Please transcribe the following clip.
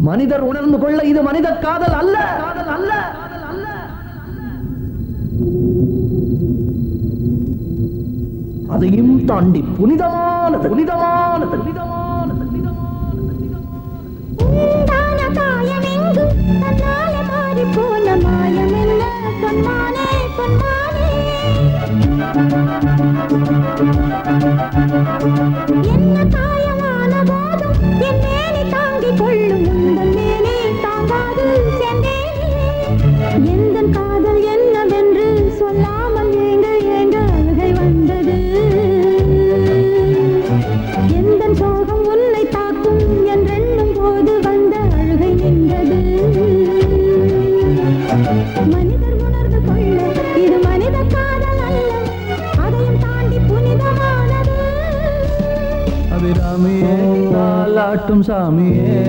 மனிதர் உணர்ந்து கொள்ள இது மனித காதல் அல்ல, காதல் அல்ல. அதையும் தாண்டி புனிதமானது, புனிதமானது, புனிதமானது, என்ன காயமான போதும் என் மேலே தாங்கிக் கொள்ளும் உந்தன் மேலே தாங்காது சென்றேன். எந்த காதல் என்னவென்று சொல்லாமல் ஏங்க ஏங்க அழுகை வந்தது. எந்த சோகம் உன்னை தாக்கும் என்றெண்ணும் போது வந்த அழுகை நின்றது. மனிதர் உணர்ந்து கொள்ள இது மனித காதல் அல்ல, அதையும் தாண்டி புனிதமானது. அபிராமியே, தாலாட்டும் சாமியே.